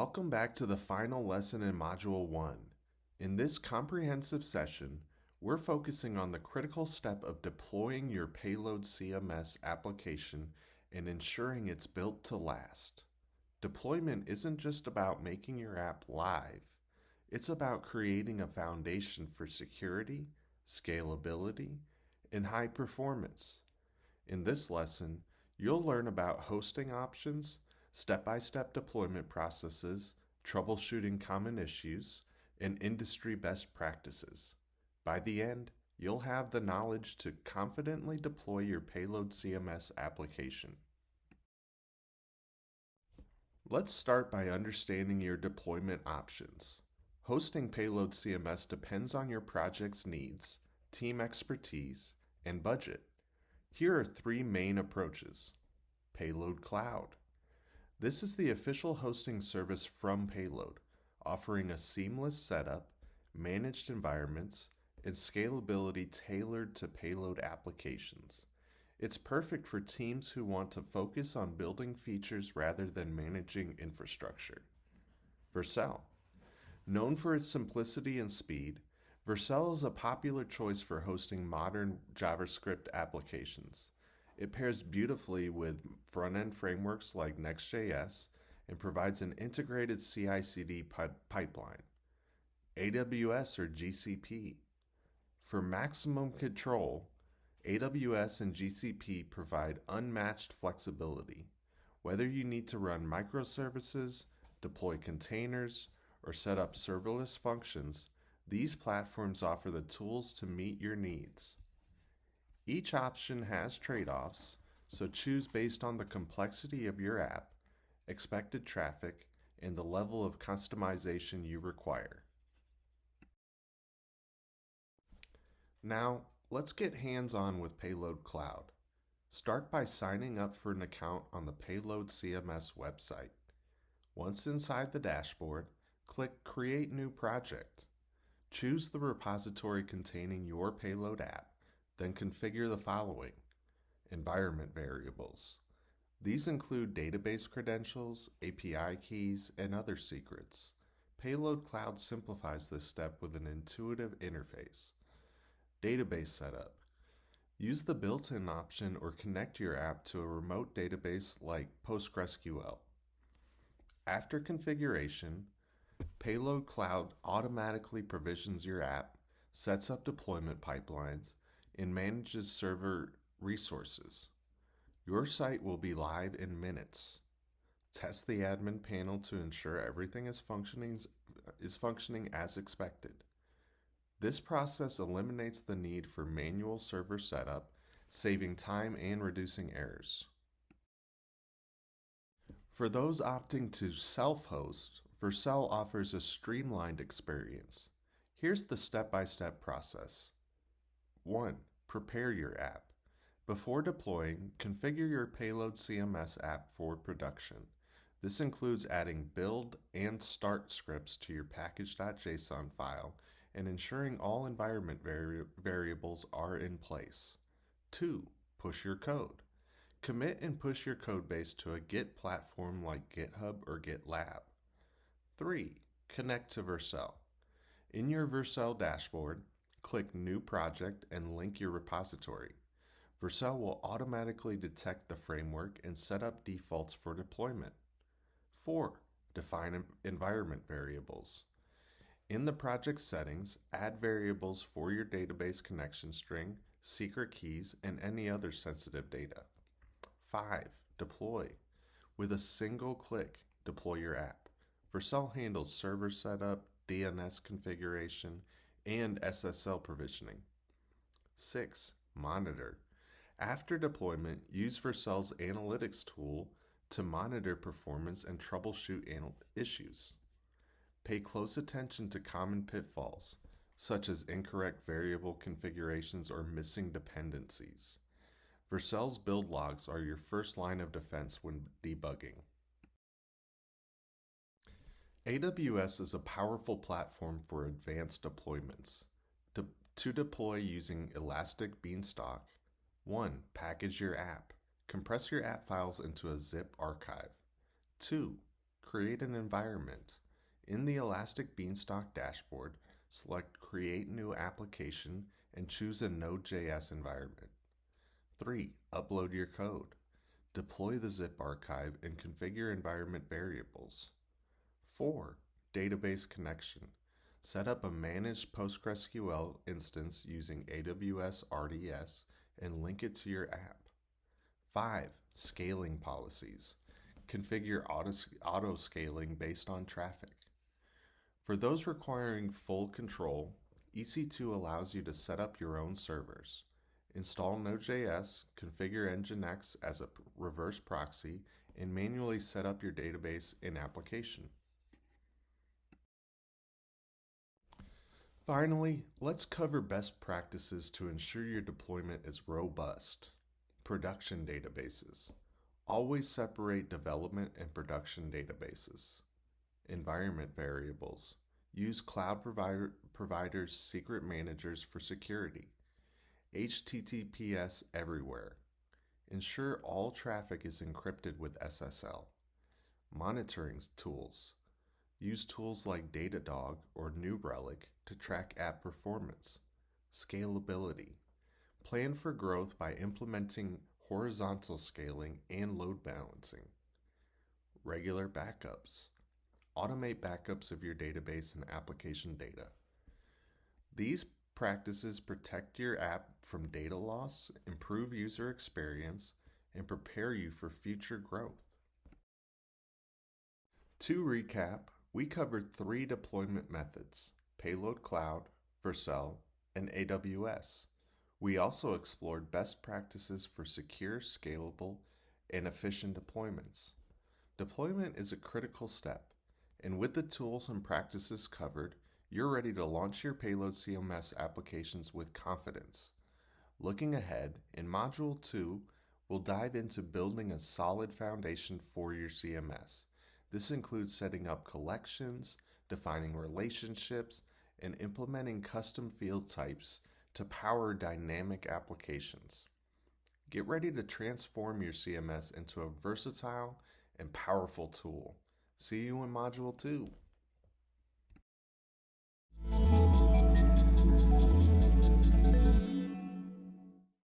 Welcome back to the final lesson in Module 1. In this comprehensive session, we're focusing on the critical step of deploying your Payload CMS application and ensuring it's built to last. Deployment isn't just about making your app live, it's about creating a foundation for security, scalability, and high performance. In this lesson, you'll learn about hosting options, step-by-step deployment processes, troubleshooting common issues, and industry best practices. By the end, you'll have the knowledge to confidently deploy your Payload CMS application. Let's start by understanding your deployment options. Hosting Payload CMS depends on your project's needs, team expertise, and budget. Here are three main approaches. Payload Cloud. This is the official hosting service from Payload, offering a seamless setup, managed environments, and scalability tailored to Payload applications. It's perfect for teams who want to focus on building features rather than managing infrastructure. Vercel. Known for its simplicity and speed, Vercel is a popular choice for hosting modern JavaScript applications. It pairs beautifully with front-end frameworks like Next.js and provides an integrated CI/CD pipeline. AWS or GCP. For maximum control, AWS and GCP provide unmatched flexibility. Whether you need to run microservices, deploy containers, or set up serverless functions, these platforms offer the tools to meet your needs. Each option has trade-offs, so choose based on the complexity of your app, expected traffic, and the level of customization you require. Now, let's get hands-on with Payload Cloud. Start by signing up for an account on the Payload CMS website. Once inside the dashboard, click Create New Project. Choose the repository containing your Payload app, then configure the following. Environment variables. These include database credentials, API keys, and other secrets. Payload Cloud simplifies this step with an intuitive interface. Database setup. Use the built-in option or connect your app to a remote database like PostgreSQL. After configuration, Payload Cloud automatically provisions your app, sets up deployment pipelines, and manages server resources. Your site will be live in minutes. Test the admin panel to ensure everything is functioning as expected. This process eliminates the need for manual server setup, saving time and reducing errors. For those opting to self-host, Vercel offers a streamlined experience. Here's the step-by-step process. 1. Prepare your app. Before deploying, configure your Payload CMS app for production. This includes adding build and start scripts to your package.json file and ensuring all environment variables are in place. 2. Push your code. Commit and push your codebase to a Git platform like GitHub or GitLab. 3. Connect to Vercel. In your Vercel dashboard, click New Project and link your repository. Vercel will automatically detect the framework and set up defaults for deployment. 4. Define environment variables. In the project settings, add variables for your database connection string, secret keys, and any other sensitive data. 5. Deploy. With a single click, deploy your app. Vercel handles server setup, DNS configuration, and SSL provisioning. 6. Monitor. After deployment, use Vercel's analytics tool to monitor performance and troubleshoot issues. Pay close attention to common pitfalls, such as incorrect variable configurations or missing dependencies. Vercel's build logs are your first line of defense when debugging. AWS is a powerful platform for advanced deployments. To deploy using Elastic Beanstalk, 1. Package your app. Compress your app files into a zip archive. 2. create an environment. In the Elastic Beanstalk dashboard, select Create New Application and choose a Node.js environment. 3. Upload your code. Deploy the zip archive and configure environment variables. 4. Database connection. Set up a managed PostgreSQL instance using AWS RDS and link it to your app. 5. Scaling policies. Configure auto scaling based on traffic. For those requiring full control, EC2 allows you to set up your own servers. Install Node.js, configure Nginx as a reverse proxy, and manually set up your database and application. Finally, let's cover best practices to ensure your deployment is robust. Production databases. Always separate development and production databases. Environment variables. Use cloud providers' secret managers for security. HTTPS everywhere. Ensure all traffic is encrypted with SSL. Monitoring tools. Use tools like Datadog or New Relic to track app performance. Scalability. Plan for growth by implementing horizontal scaling and load balancing. Regular backups. Automate backups of your database and application data. These practices protect your app from data loss, improve user experience, and prepare you for future growth. To recap, we covered 3 deployment methods: Payload Cloud, Vercel, and AWS. We also explored best practices for secure, scalable, and efficient deployments. Deployment is a critical step, and with the tools and practices covered, you're ready to launch your Payload CMS applications with confidence. Looking ahead, in Module 2, we'll dive into building a solid foundation for your CMS. This includes setting up collections, defining relationships, and implementing custom field types to power dynamic applications. Get ready to transform your CMS into a versatile and powerful tool. See you in Module 2.